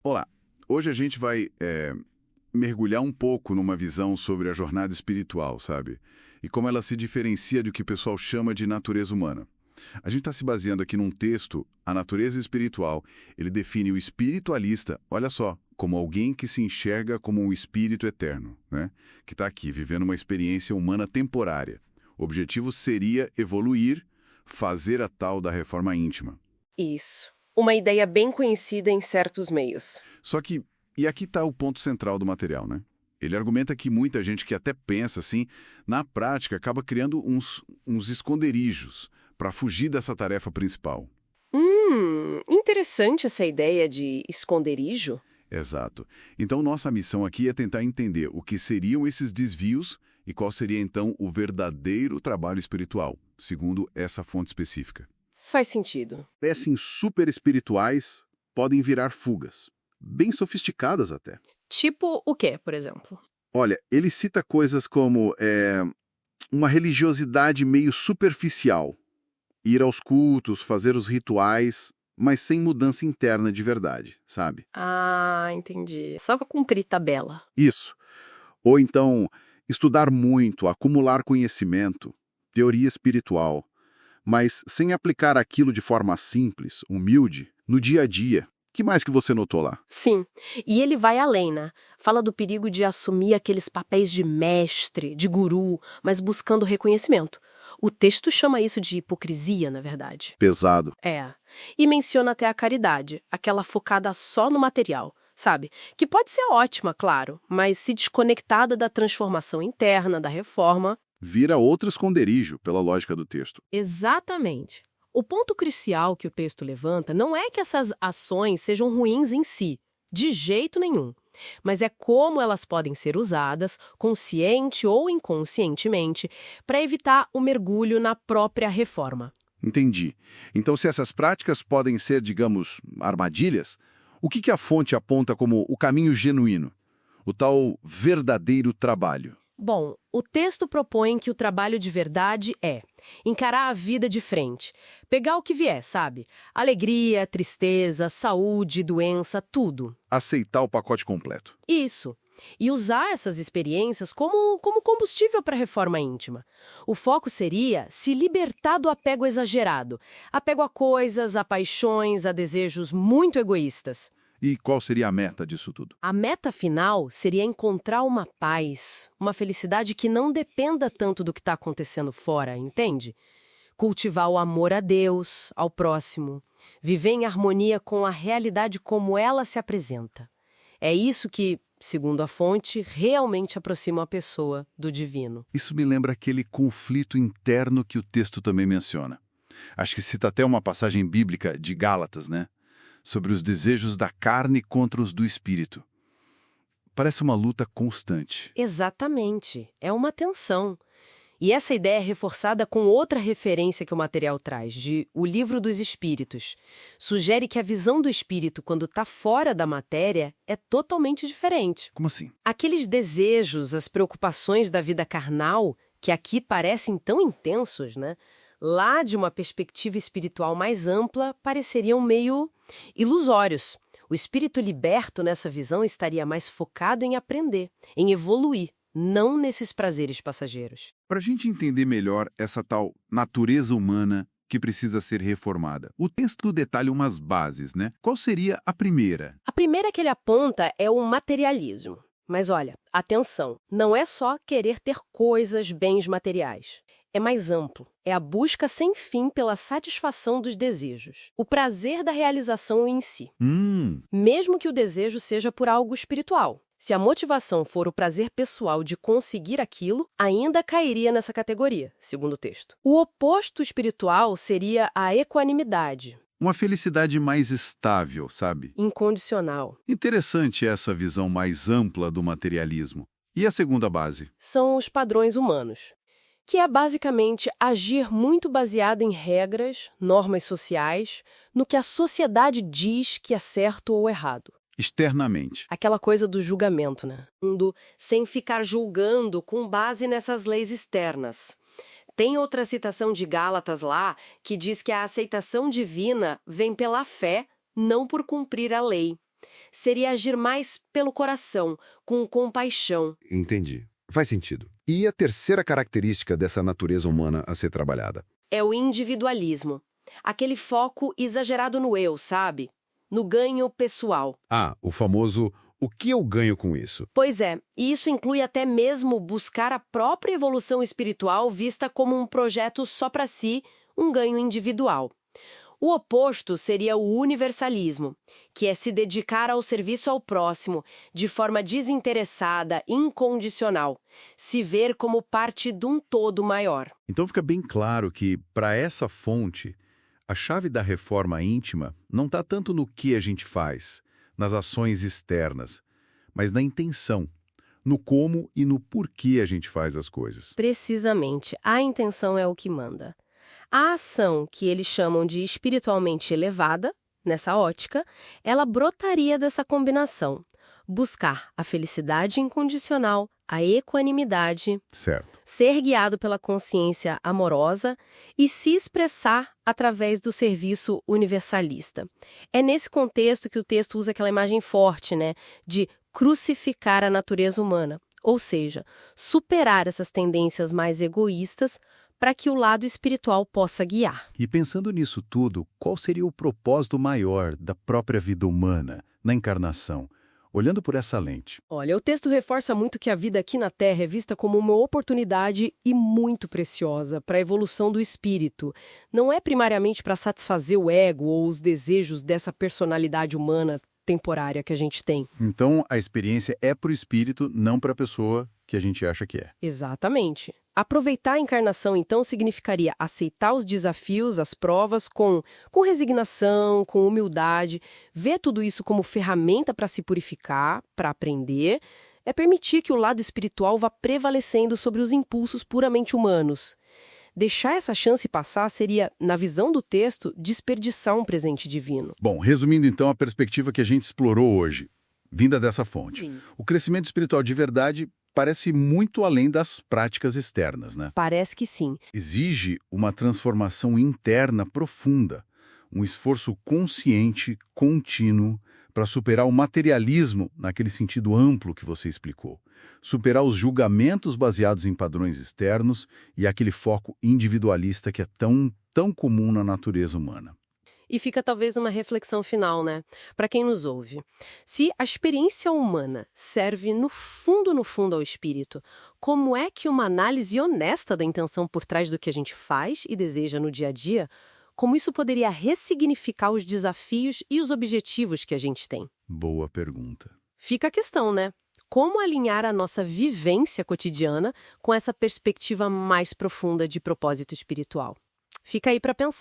Olá, hoje a gente vai mergulhar um pouco numa visão sobre a jornada espiritual, sabe? E como ela se diferencia do que o pessoal chama de natureza humana. A gente está se baseando aqui num texto, A Natureza Espiritual. Ele define o espiritualista, olha só, como alguém que se enxerga como um espírito eterno, né? Que está aqui, vivendo uma experiência humana temporária. O objetivo seria evoluir, fazer a tal da reforma íntima. Isso. Uma ideia bem conhecida em certos meios. Só que, e aqui está o ponto central do material, né? Ele argumenta que muita gente que até pensa assim, na prática acaba criando uns esconderijos para fugir dessa tarefa principal. Interessante essa ideia de esconderijo. Exato. Então, nossa missão aqui é tentar entender o que seriam esses desvios e qual seria então o verdadeiro trabalho espiritual, segundo essa fonte específica. Faz sentido. Parecem super espirituais, podem virar fugas. Bem sofisticadas até. Tipo o quê, por exemplo? Olha, ele cita coisas como uma religiosidade meio superficial. Ir aos cultos, fazer os rituais, mas sem mudança interna de verdade, sabe? Ah, entendi. Só pra cumprir tabela. Isso. Ou então, estudar muito, acumular conhecimento, teoria espiritual, mas sem aplicar aquilo de forma simples, humilde, no dia a dia. Que mais que você notou lá? Sim. E ele vai além, né? Fala do perigo de assumir aqueles papéis de mestre, de guru, mas buscando reconhecimento. O texto chama isso de hipocrisia, na verdade. Pesado. É. E menciona até a caridade, aquela focada só no material, sabe? Que pode ser ótima, claro, mas se desconectada da transformação interna, da reforma. Vira outro esconderijo, pela lógica do texto. Exatamente. O ponto crucial que o texto levanta não é que essas ações sejam ruins em si, de jeito nenhum, mas é como elas podem ser usadas, consciente ou inconscientemente, para evitar o mergulho na própria reforma. Entendi. Então, se essas práticas podem ser, digamos, armadilhas, o que a fonte aponta como o caminho genuíno? O tal verdadeiro trabalho. Bom, o texto propõe que o trabalho de verdade é encarar a vida de frente, pegar o que vier, sabe? Alegria, tristeza, saúde, doença, tudo. Aceitar o pacote completo. Isso. E usar essas experiências como combustível para a reforma íntima. O foco seria se libertar do apego exagerado, apego a coisas, a paixões, a desejos muito egoístas. E qual seria a meta disso tudo? A meta final seria encontrar uma paz, uma felicidade que não dependa tanto do que está acontecendo fora, entende? Cultivar o amor a Deus, ao próximo, viver em harmonia com a realidade como ela se apresenta. É isso que, segundo a fonte, realmente aproxima a pessoa do divino. Isso me lembra aquele conflito interno que o texto também menciona. Acho que cita até uma passagem bíblica de Gálatas, né? Sobre os desejos da carne contra os do espírito. Parece uma luta constante. Exatamente. É uma tensão. E essa ideia é reforçada com outra referência que o material traz, de O Livro dos Espíritos. Sugere que a visão do espírito, quando está fora da matéria, é totalmente diferente. Como assim? Aqueles desejos, as preocupações da vida carnal, que aqui parecem tão intensos, né? Lá, de uma perspectiva espiritual mais ampla, pareceriam meio ilusórios. O espírito liberto nessa visão estaria mais focado em aprender, em evoluir, não nesses prazeres passageiros. Para a gente entender melhor essa tal natureza humana que precisa ser reformada, o texto detalha umas bases, né? Qual seria a primeira? A primeira que ele aponta é o materialismo. Mas olha, atenção, não é só querer ter coisas, bens materiais. É mais amplo. É a busca sem fim pela satisfação dos desejos. O prazer da realização em si. Mesmo que o desejo seja por algo espiritual. Se a motivação for o prazer pessoal de conseguir aquilo, ainda cairia nessa categoria, segundo o texto. O oposto espiritual seria a equanimidade. Uma felicidade mais estável, sabe? Incondicional. Interessante essa visão mais ampla do materialismo. E a segunda base? São os padrões humanos, que é basicamente agir muito baseado em regras, normas sociais, no que a sociedade diz que é certo ou errado. Externamente. Aquela coisa do julgamento, né? Sem ficar julgando com base nessas leis externas. Tem outra citação de Gálatas lá que diz que a aceitação divina vem pela fé, não por cumprir a lei. seria agir mais pelo coração, com compaixão. Entendi. Faz sentido. E a terceira característica dessa natureza humana a ser trabalhada? É o individualismo. Aquele foco exagerado no eu, sabe? No ganho pessoal. Ah, o famoso "o que eu ganho com isso?". Pois é, e isso inclui até mesmo buscar a própria evolução espiritual vista como um projeto só para si, um ganho individual. O oposto seria o universalismo, que é se dedicar ao serviço ao próximo de forma desinteressada, incondicional, se ver como parte de um todo maior. Então fica bem claro que, para essa fonte, a chave da reforma íntima não está tanto no que a gente faz, nas ações externas, mas na intenção, no como e no porquê a gente faz as coisas. Precisamente, a intenção é o que manda. A ação, que eles chamam de espiritualmente elevada, nessa ótica, ela brotaria dessa combinação. Buscar a felicidade incondicional, a equanimidade, Certo. ser guiado pela consciência amorosa e se expressar através do serviço universalista. É nesse contexto que o texto usa aquela imagem forte, né, de crucificar a natureza humana, ou seja, superar essas tendências mais egoístas para que o lado espiritual possa guiar. E pensando nisso tudo, qual seria o propósito maior da própria vida humana, na encarnação? Olhando por essa lente. Olha, o texto reforça muito que a vida aqui na Terra é vista como uma oportunidade e muito preciosa para a evolução do espírito. Não é primariamente para satisfazer o ego ou os desejos dessa personalidade humana temporária que a gente tem. Então, a experiência é para o espírito, não para a pessoa que a gente acha que é. Exatamente. Aproveitar a encarnação, então, significaria aceitar os desafios, as provas, com resignação, com humildade, ver tudo isso como ferramenta para se purificar, para aprender, é permitir que o lado espiritual vá prevalecendo sobre os impulsos puramente humanos. Deixar essa chance passar seria, na visão do texto, desperdiçar um presente divino. Bom, resumindo então a perspectiva que a gente explorou hoje, vinda dessa fonte. Sim. O crescimento espiritual de verdade parece muito além das práticas externas, né? Parece que sim. Exige uma transformação interna profunda, um esforço consciente, contínuo, para superar o materialismo naquele sentido amplo que você explicou. Superar os julgamentos baseados em padrões externos e aquele foco individualista que é tão comum na natureza humana. E fica talvez uma reflexão final, né? Para quem nos ouve. Se a experiência humana serve no fundo ao espírito, como é que uma análise honesta da intenção por trás do que a gente faz e deseja no dia a dia, como isso poderia ressignificar os desafios e os objetivos que a gente tem? Boa pergunta. Fica a questão, né? Como alinhar a nossa vivência cotidiana com essa perspectiva mais profunda de propósito espiritual? Fica aí para pensar.